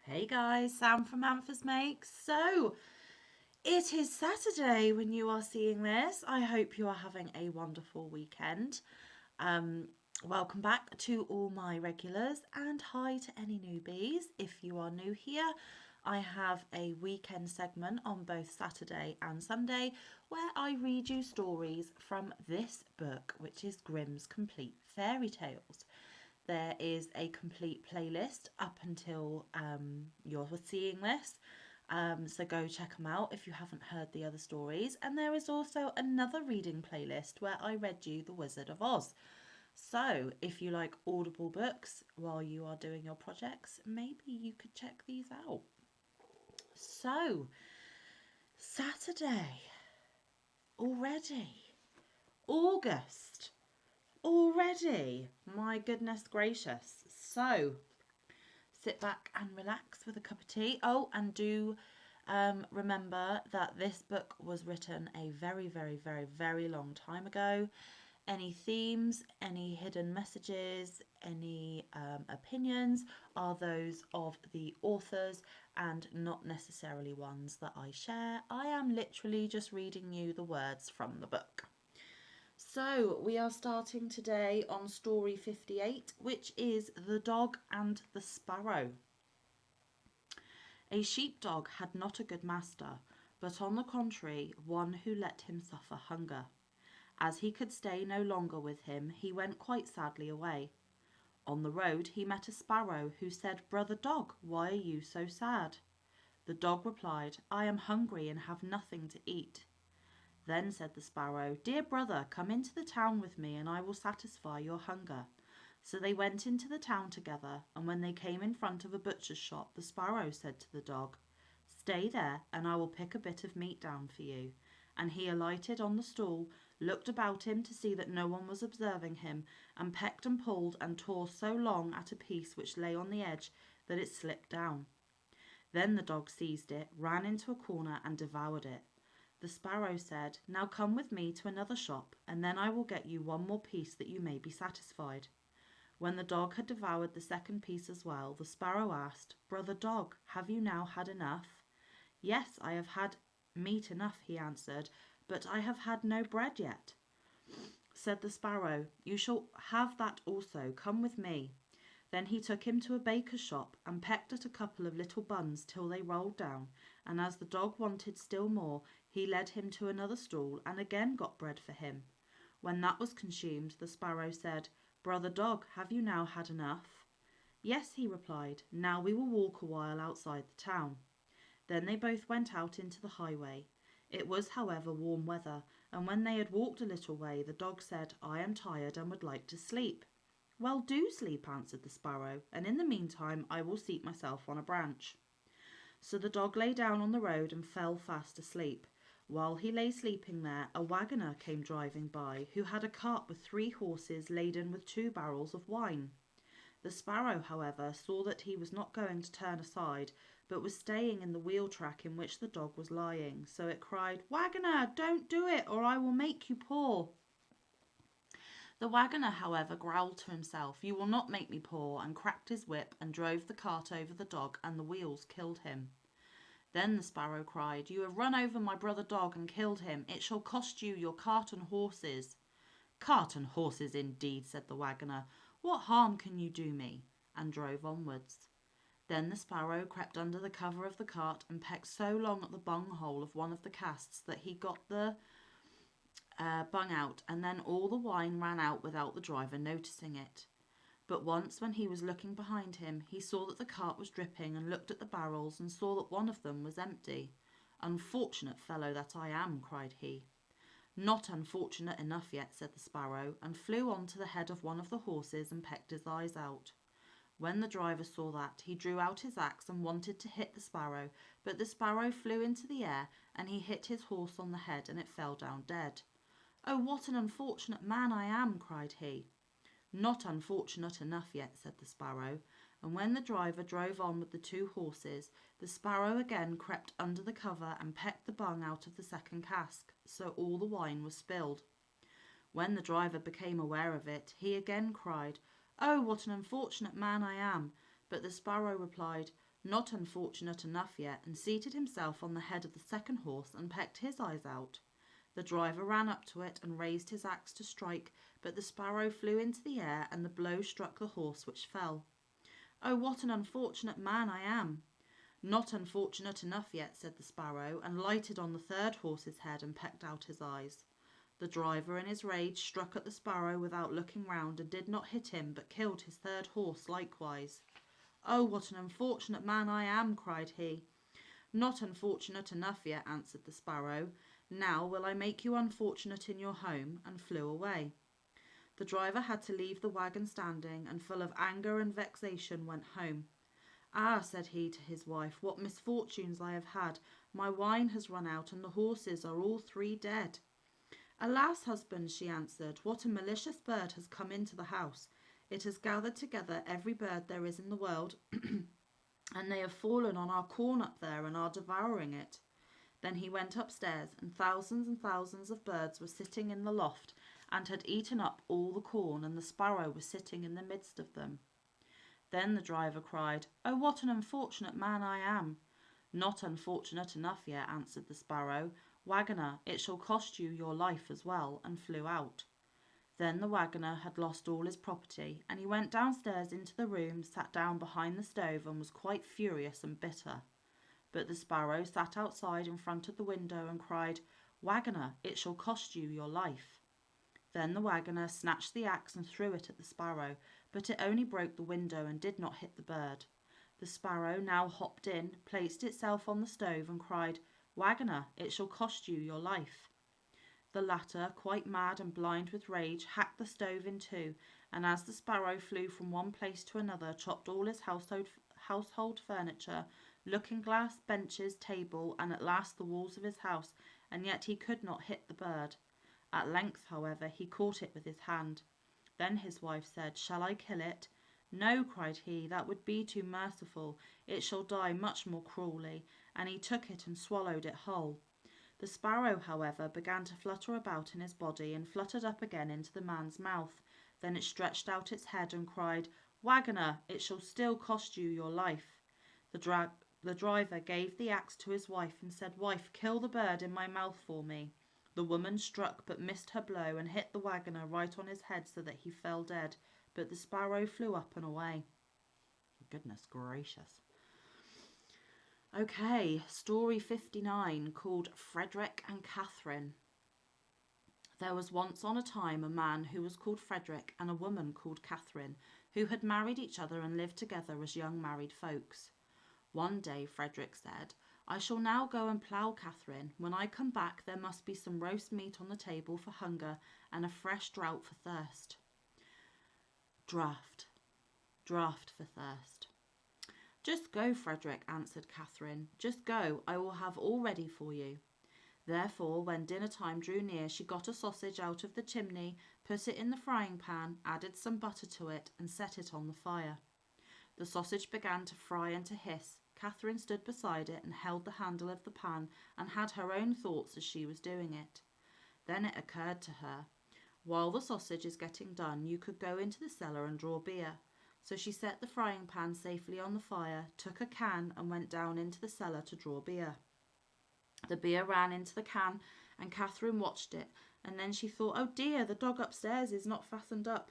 Hey guys, Sam from Manfa's Makes. So, it is Saturday when you are seeing this. I hope you are having a wonderful weekend. Um, Welcome back to all my regulars and hi to any newbies. If you are new here, I have a weekend segment on both Saturday and Sunday where I read you stories from this book, which is Grimm's Complete Fairy Tales. There is a complete playlist up until you're seeing this. So go check them out if you haven't heard the other stories. And there is also another reading playlist where I read you The Wizard of Oz. So if you like audible books while you are doing your projects, maybe you could check these out. So, Saturday already, August already. My goodness gracious. So, sit back and relax with a cup of tea. Oh, and do remember that this book was written a very, very, very, very long time ago. Any themes, any hidden messages, any opinions are those of the authors and not necessarily ones that I share. I am literally just reading you the words from the book. So, we are starting today on story 58, which is The Dog and the Sparrow. A sheepdog had not a good master, but on the contrary, one who let him suffer hunger. As he could stay no longer with him, he went quite sadly away. On the road he met a sparrow, who said, "Brother Dog, why are you so sad?" The dog replied, "I am hungry and have nothing to eat." Then said the sparrow, "Dear brother, come into the town with me, and I will satisfy your hunger." So they went into the town together, and when they came in front of a butcher's shop, the sparrow said to the dog, "Stay there, and I will pick a bit of meat down for you." And he alighted on the stool, looked about him to see that no one was observing him, and pecked and pulled and tore so long at a piece which lay on the edge that it slipped down. Then the dog seized it, ran into a corner, and devoured it. The sparrow said, "Now come with me to another shop, and then I will get you one more piece that you may be satisfied." When the dog had devoured the second piece as well, the sparrow asked, "Brother Dog, have you now had enough?" "Yes, I have had meat enough," he answered, "but I have had no bread yet." Said the sparrow, "You shall have that also. Come with me." Then he took him to a baker's shop, and pecked at a couple of little buns till they rolled down, and as the dog wanted still more, he led him to another stall, and again got bread for him. When that was consumed, the sparrow said, "Brother Dog, have you now had enough?" "Yes," he replied, "now we will walk a while outside the town." Then they both went out into the highway. It was, however, warm weather, and when they had walked a little way, the dog said, "I am tired and would like to sleep." "Well, do sleep," answered the sparrow, "and in the meantime I will seat myself on a branch." So the dog lay down on the road and fell fast asleep. While he lay sleeping there, a waggoner came driving by, who had a cart with 3 horses laden with 2 barrels of wine. The sparrow, however, saw that he was not going to turn aside, but was staying in the wheel track in which the dog was lying, so it cried, "Waggoner, don't do it, or I will make you poor." The waggoner, however, growled to himself, "You will not make me poor," and cracked his whip and drove the cart over the dog, and the wheels killed him. Then the sparrow cried, "You have run over my brother dog and killed him. It shall cost you your cart and horses." "Cart and horses indeed," said the waggoner. "What harm can you do me?" and drove onwards. Then the sparrow crept under the cover of the cart and pecked so long at the bunghole of one of the casks that he got the bung out, and then all the wine ran out without the driver noticing it. But once, when he was looking behind him, he saw that the cart was dripping, and looked at the barrels and saw that one of them was empty. "Unfortunate fellow that I am," cried he. "Not unfortunate enough yet," said the sparrow, and flew on to the head of one of the horses and pecked his eyes out. When the driver saw that, he drew out his axe and wanted to hit the sparrow, but the sparrow flew into the air, and he hit his horse on the head, and it fell down dead. "Oh, what an unfortunate man I am!" cried he. "Not unfortunate enough yet," said the sparrow, and when the driver drove on with the 2 horses, the sparrow again crept under the cover and pecked the bung out of the second cask, so all the wine was spilled. When the driver became aware of it, he again cried, "Oh, what an unfortunate man I am!" But the Sparrow replied, "Not unfortunate enough yet," and seated himself on the head of the second horse and pecked his eyes out. The driver ran up to it and raised his axe to strike, but the Sparrow flew into the air and the blow struck the horse, which fell. "Oh, what an unfortunate man I am!" "Not unfortunate enough yet," said the Sparrow, and lighted on the third horse's head and pecked out his eyes. The driver in his rage struck at the Sparrow without looking round, and did not hit him, but killed his third horse likewise. "Oh, what an unfortunate man I am!" cried he. "Not unfortunate enough yet," answered the Sparrow. "Now will I make you unfortunate in your home," and flew away. The driver had to leave the wagon standing, and full of anger and vexation went home. "Ah," said he to his wife, "what misfortunes I have had! My wine has run out, and the horses are all three dead." "Alas, husband," she answered, "what a malicious bird has come into the house. It has gathered together every bird there is in the world, and they have fallen on our corn up there and are devouring it." Then he went upstairs, and thousands of birds were sitting in the loft and had eaten up all the corn, and the Sparrow was sitting in the midst of them. Then the driver cried, "Oh, what an unfortunate man I am!" "Not unfortunate enough yet," answered the Sparrow. "Waggoner, it shall cost you your life as well," and flew out. Then the waggoner had lost all his property, and he went downstairs into the room, sat down behind the stove, and was quite furious and bitter. But the Sparrow sat outside in front of the window and cried, "Waggoner, it shall cost you your life." Then the waggoner snatched the axe and threw it at the Sparrow, but it only broke the window and did not hit the bird. The Sparrow now hopped in, placed itself on the stove, and cried, "Waggoner, it shall cost you your life." The latter, quite mad and blind with rage, hacked the stove in two, and as the Sparrow flew from one place to another, chopped all his household furniture, looking-glass, benches, table, and at last the walls of his house, and yet he could not hit the bird. At length, however, he caught it with his hand. Then his wife said, "Shall I kill it?" "No," cried he, "that would be too merciful. It shall die much more cruelly," and he took it and swallowed it whole. The Sparrow, however, began to flutter about in his body, and fluttered up again into the man's mouth. Then it stretched out its head and cried, "Waggoner, it shall still cost you your life." The driver gave the axe to his wife and said, "Wife, kill the bird in my mouth for me." The woman struck but missed her blow, and hit the waggoner right on his head so that he fell dead, but the Sparrow flew up and away. Goodness gracious. Okay, story 59, called Frederick and Catherine. There was once on a time a man who was called Frederick and a woman called Catherine, who had married each other and lived together as young married folks. One day Frederick said, "I shall now go and plough, Catherine. When I come back there must be some roast meat on the table for hunger and a fresh draught for thirst." Draught for thirst. "Just go, Frederick," answered Catherine. "Just go, I will have all ready for you." Therefore, when dinner time drew near, she got a sausage out of the chimney, put it in the frying pan, added some butter to it, and set it on the fire. The sausage began to fry and to hiss. Catherine stood beside it and held the handle of the pan and had her own thoughts as she was doing it. Then it occurred to her, "While the sausage is getting done, you could go into the cellar and draw beer." So she set the frying pan safely on the fire, took a can, and went down into the cellar to draw beer. The beer ran into the can, and Catherine watched it, and then she thought, "Oh dear, the dog upstairs is not fastened up.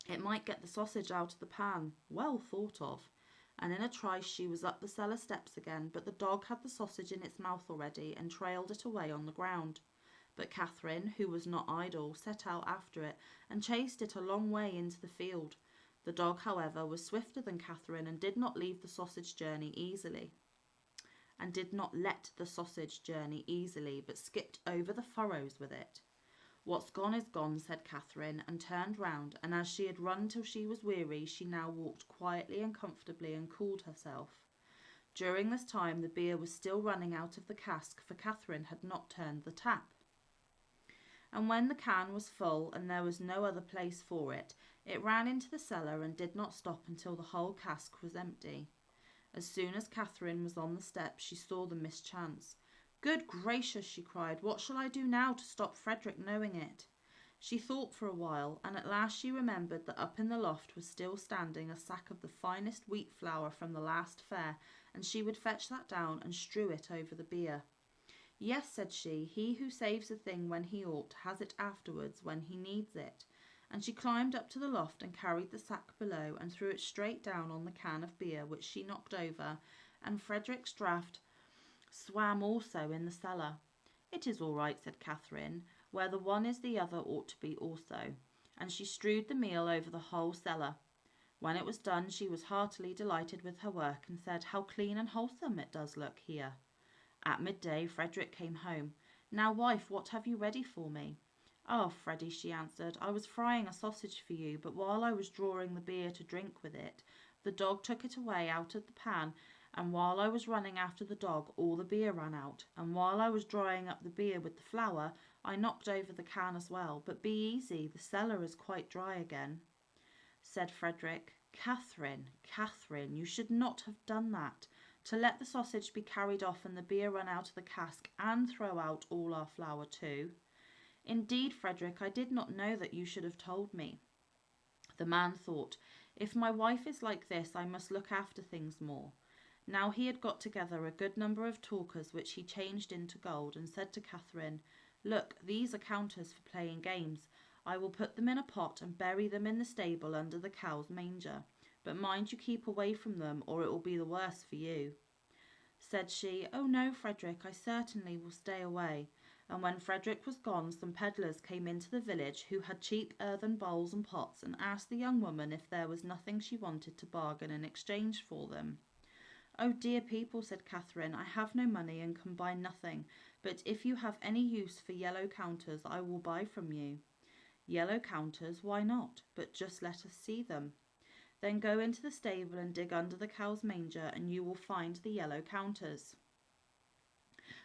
It might get the sausage out of the pan." Well thought of. And in a trice she was up the cellar steps again, but the dog had the sausage in its mouth already and trailed it away on the ground. But Catherine, who was not idle, set out after it and chased it a long way into the field. The dog, however, was swifter than Catherine and did not let the sausage journey easily, but skipped over the furrows with it. "What's gone is gone," said Catherine, and turned round, and as she had run till she was weary, she now walked quietly and comfortably and cooled herself. During this time the beer was still running out of the cask, for Catherine had not turned the tap. And when the can was full and there was no other place for it, it ran into the cellar and did not stop until the whole cask was empty. As soon as Catherine was on the steps, she saw the mischance. "Good gracious," she cried, "what shall I do now to stop Frederick knowing it?" She thought for a while, and at last she remembered that up in the loft was still standing a sack of the finest wheat flour from the last fair, and she would fetch that down and strew it over the beer. Yes, said she, he who saves a thing when he ought has it afterwards when he needs it. And she climbed up to the loft and carried the sack below and threw it straight down on the can of beer, which she knocked over, and Frederick's draught swam also in the cellar. It is all right, said Catherine, where the one is the other ought to be also. And she strewed the meal over the whole cellar. When it was done, she was heartily delighted with her work, and said, How clean and wholesome it does look here. At midday, Frederick came home. Now, wife, what have you ready for me? Oh, Freddie, she answered, I was frying a sausage for you, but while I was drawing the beer to drink with it, the dog took it away out of the pan, and while I was running after the dog, all the beer ran out, and while I was drying up the beer with the flour, I knocked over the can as well. But be easy, the cellar is quite dry again. Said Frederick, Catherine, Catherine, you should not have done that. To let the sausage be carried off and the beer run out of the cask, and throw out all our flour too. Indeed, Frederick, I did not know that you should have told me. The man thought, if my wife is like this, I must look after things more. Now he had got together a good number of talkers, which he changed into gold, and said to Catherine, Look, these are counters for playing games. I will put them in a pot and bury them in the stable under the cow's manger. But mind you keep away from them, or it will be the worse for you. Said she, Oh no, Frederick, I certainly will stay away. And when Frederick was gone, some pedlars came into the village who had cheap earthen bowls and pots, and asked the young woman if there was nothing she wanted to bargain in exchange for them. Oh dear people, said Catherine, I have no money and can buy nothing, but if you have any use for yellow counters, I will buy from you. Yellow counters, why not? But just let us see them. Then go into the stable and dig under the cow's manger, and you will find the yellow counters.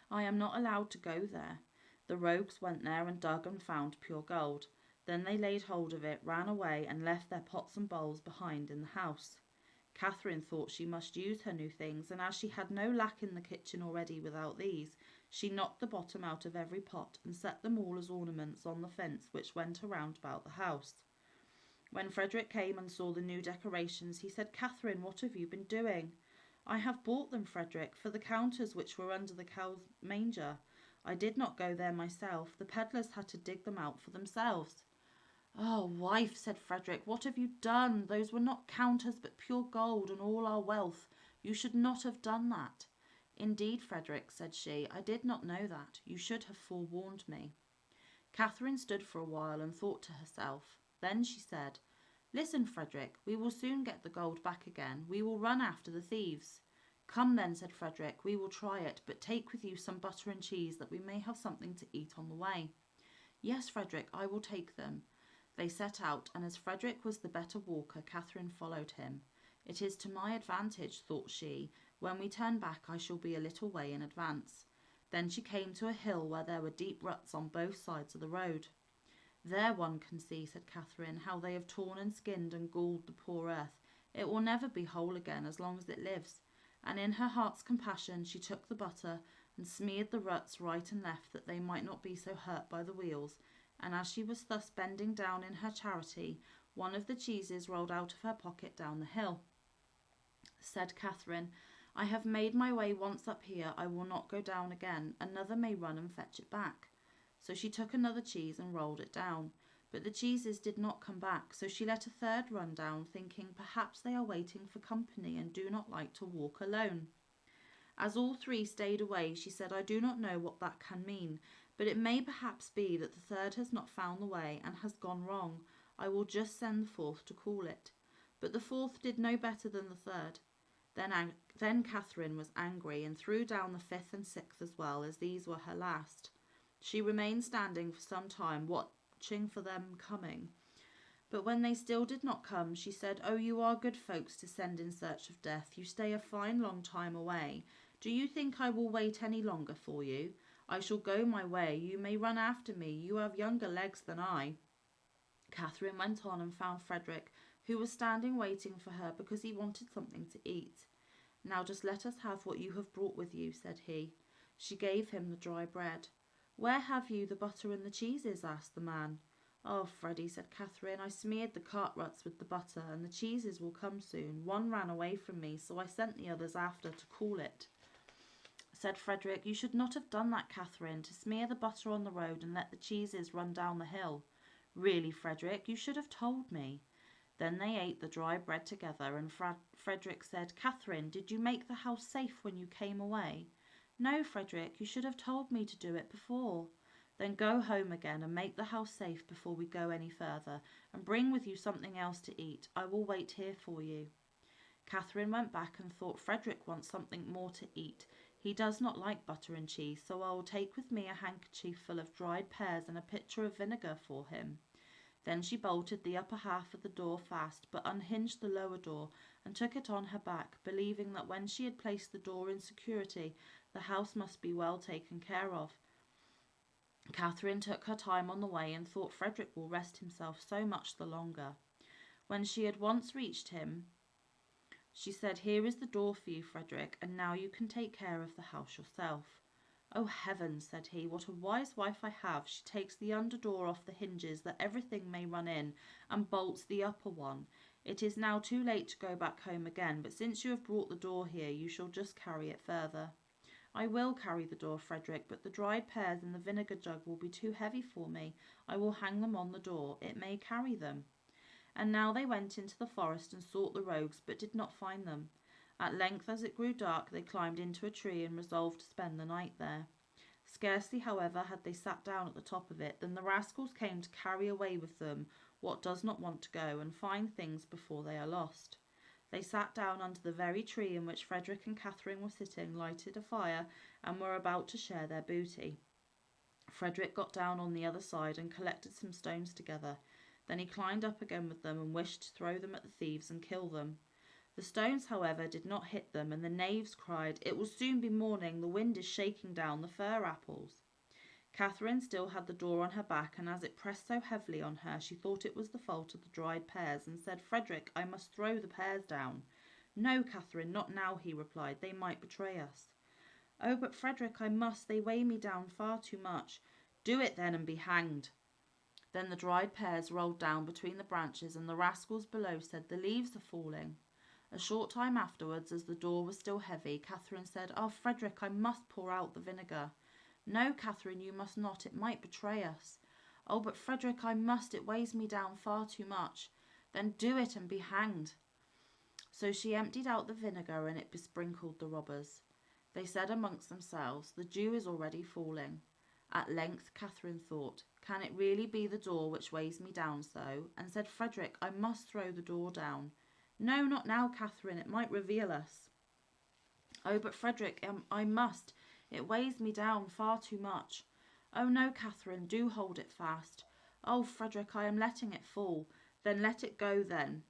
I am not allowed to go there. The rogues went there and dug and found pure gold. Then they laid hold of it, ran away, and left their pots and bowls behind in the house. Catherine thought she must use her new things, and as she had no lack in the kitchen already without these, she knocked the bottom out of every pot, and set them all as ornaments on the fence which went around about the house. When Frederick came and saw the new decorations, he said, Catherine, what have you been doing? I have bought them, Frederick, for the counters which were under the cow's manger. I did not go there myself. The pedlars had to dig them out for themselves. Oh, wife, said Frederick, what have you done? Those were not counters, but pure gold and all our wealth. You should not have done that. Indeed, Frederick, said she, I did not know that. You should have forewarned me. Catherine stood for a while and thought to herself. Then she said, Listen, Frederick, we will soon get the gold back again. We will run after the thieves. Come then, said Frederick, we will try it, but take with you some butter and cheese that we may have something to eat on the way. Yes, Frederick, I will take them. They set out, and as Frederick was the better walker, Catherine followed him. It is to my advantage, thought she. When we turn back, I shall be a little way in advance. Then she came to a hill where there were deep ruts on both sides of the road. There one can see, said Catherine, how they have torn and skinned and galled the poor earth. It will never be whole again as long as it lives. And in her heart's compassion she took the butter and smeared the ruts right and left that they might not be so hurt by the wheels. And as she was thus bending down in her charity, one of the cheeses rolled out of her pocket down the hill. Said Catherine, I have made my way once up here, I will not go down again. Another may run and fetch it back. So she took another cheese and rolled it down. But the cheeses did not come back, so she let a third run down, thinking perhaps they are waiting for company and do not like to walk alone. As all three stayed away, she said, I do not know what that can mean, but it may perhaps be that the third has not found the way and has gone wrong. I will just send the fourth to call it. But the fourth did no better than the third. Then Catherine was angry and threw down the fifth and sixth as well, as these were her last. She remained standing for some time, watching for them coming. But when they still did not come, she said, Oh, you are good folks to send in search of death. You stay a fine long time away. Do you think I will wait any longer for you? I shall go my way. You may run after me. You have younger legs than I. Catherine went on and found Frederick, who was standing waiting for her because he wanted something to eat. Now just let us have what you have brought with you, said he. She gave him the dry bread. Where have you the butter and the cheeses? Asked the man. Oh, Freddie, said Catherine, I smeared the cart ruts with the butter, and the cheeses will come soon. One ran away from me, so I sent the others after to cool it. Said Frederick, you should not have done that, Catherine, to smear the butter on the road and let the cheeses run down the hill. Really, Frederick, you should have told me. Then they ate the dry bread together, and Frederick said, Catherine, did you make the house safe when you came away? No, Frederick, you should have told me to do it before. Then go home again and make the house safe before we go any further, and bring with you something else to eat. I will wait here for you. Catherine went back and thought, Frederick wants something more to eat. He does not like butter and cheese, so I will take with me a handkerchief full of dried pears and a pitcher of vinegar for him. Then she bolted the upper half of the door fast, but unhinged the lower door and took it on her back, believing that when she had placed the door in security, the house must be well taken care of. Catherine took her time on the way and thought, Frederick will rest himself so much the longer. When she had once reached him, she said, Here is the door for you, Frederick, and now you can take care of the house yourself. Oh, heavens, said he, what a wise wife I have. She takes the under door off the hinges that everything may run in, and bolts the upper one. It is now too late to go back home again, but since you have brought the door here, you shall just carry it further. I will carry the door, Frederick, but the dried pears and the vinegar jug will be too heavy for me. I will hang them on the door. It may carry them. And now they went into the forest and sought the rogues, but did not find them. At length, as it grew dark, they climbed into a tree and resolved to spend the night there. Scarcely, however, had they sat down at the top of it, than the rascals came to carry away with them what does not want to go, and find things before they are lost. They sat down under the very tree in which Frederick and Catherine were sitting, lighted a fire, and were about to share their booty. Frederick got down on the other side and collected some stones together. Then he climbed up again with them and wished to throw them at the thieves and kill them. The stones, however, did not hit them, and the knaves cried, It will soon be morning, the wind is shaking down the fir apples. Catherine still had the door on her back, and as it pressed so heavily on her, she thought it was the fault of the dried pears, and said, Frederick, I must throw the pears down. No, Catherine, not now, he replied, they might betray us. Oh, but Frederick, I must, they weigh me down far too much. Do it then, and be hanged. Then the dried pears rolled down between the branches, and the rascals below said, The leaves are falling. A short time afterwards, as the door was still heavy, Catherine said, Oh, Frederick, I must pour out the vinegar. No, Catherine, you must not. It might betray us. Oh, but Frederick, I must. It weighs me down far too much. Then do it and be hanged. So she emptied out the vinegar, and it besprinkled the robbers. They said amongst themselves, The dew is already falling. At length Catherine thought, Can it really be the door which weighs me down so? And said, Frederick, I must throw the door down. No, not now, Catherine. It might reveal us. Oh, but Frederick, I must. It weighs me down far too much. Oh, no, Catherine, do hold it fast. Oh, Frederick, I am letting it fall. Then let it go then.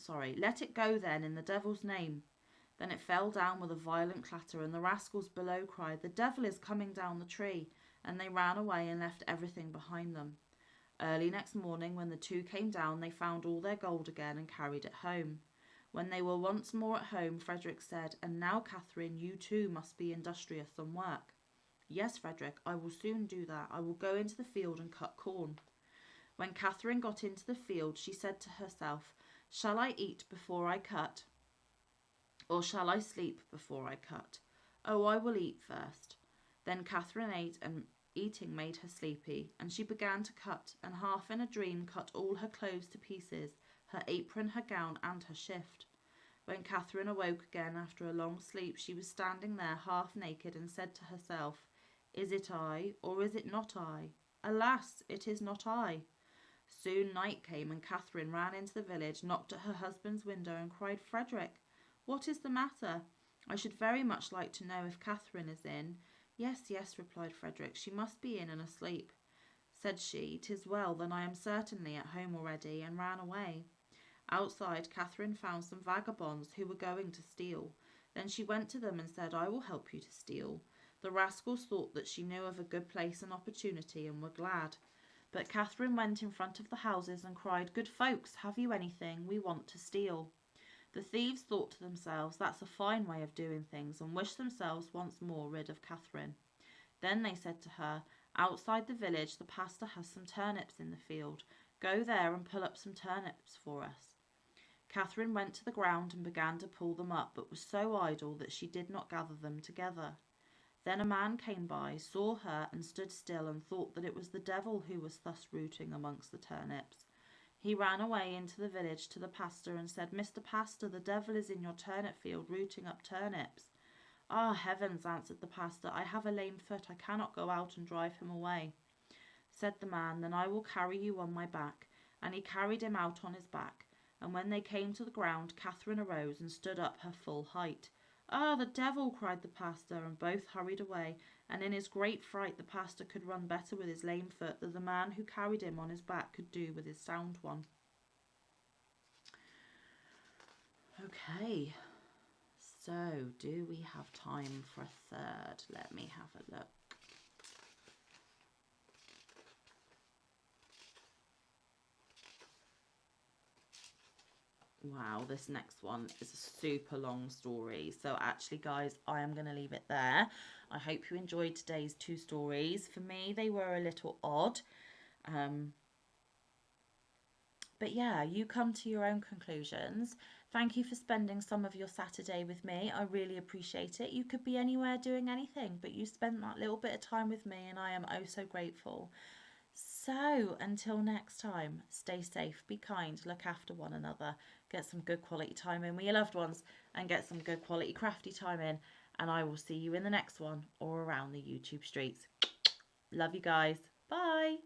Let it go then, in the devil's name. Then it fell down with a violent clatter, and the rascals below cried, The devil is coming down the tree, and they ran away and left everything behind them. Early next morning, when the two came down, they found all their gold again and carried it home. When they were once more at home, Frederick said, And now, Catherine, you too must be industrious and work. Yes, Frederick, I will soon do that. I will go into the field and cut corn. When Catherine got into the field, she said to herself, Shall I eat before I cut? Or shall I sleep before I cut? Oh, I will eat first. Then Catherine ate, and eating made her sleepy, and she began to cut, and half in a dream cut all her clothes to pieces, her apron, her gown, and her shift. When Catherine awoke again after a long sleep, she was standing there half naked, and said to herself, Is it I, or is it not I? Alas, it is not I. Soon night came, and Catherine ran into the village, knocked at her husband's window, and cried, Frederick, what is the matter? I should very much like to know if Catherine is in. Yes, yes, replied Frederick, she must be in and asleep. Said she, 'Tis well, then I am certainly at home already, and ran away. Outside, Catherine found some vagabonds who were going to steal. Then she went to them and said, I will help you to steal. The rascals thought that she knew of a good place and opportunity, and were glad. But Catherine went in front of the houses and cried, Good folks, have you anything? We want to steal. The thieves thought to themselves, That's a fine way of doing things, and wished themselves once more rid of Catherine. Then they said to her, Outside the village, the pastor has some turnips in the field. Go there and pull up some turnips for us. Catherine went to the ground and began to pull them up, but was so idle that she did not gather them together. Then a man came by, saw her, and stood still, and thought that it was the devil who was thus rooting amongst the turnips. He ran away into the village to the pastor and said, "Mr. Pastor, the devil is in your turnip field rooting up turnips." "Ah, heavens," answered the pastor, "I have a lame foot. I cannot go out and drive him away." Said the man, "Then I will carry you on my back." And he carried him out on his back. And when they came to the ground, Catherine arose and stood up her full height. "Ah, the devil!" cried the pastor, and both hurried away, and in his great fright the pastor could run better with his lame foot than the man who carried him on his back could do with his sound one. Okay, so do we have time for a third? Let me have a look. Wow, this next one is a super long story. So actually, guys, I am going to leave it there. I hope you enjoyed today's 2 stories. For me, they were a little odd. But yeah, you come to your own conclusions. Thank you for spending some of your Saturday with me. I really appreciate it. You could be anywhere doing anything, but you spent that little bit of time with me, and I am oh so grateful. So, until next time, stay safe, be kind, look after one another, get some good quality time in with your loved ones, and get some good quality crafty time in. And I will see you in the next one or around the YouTube streets. Love you guys. Bye.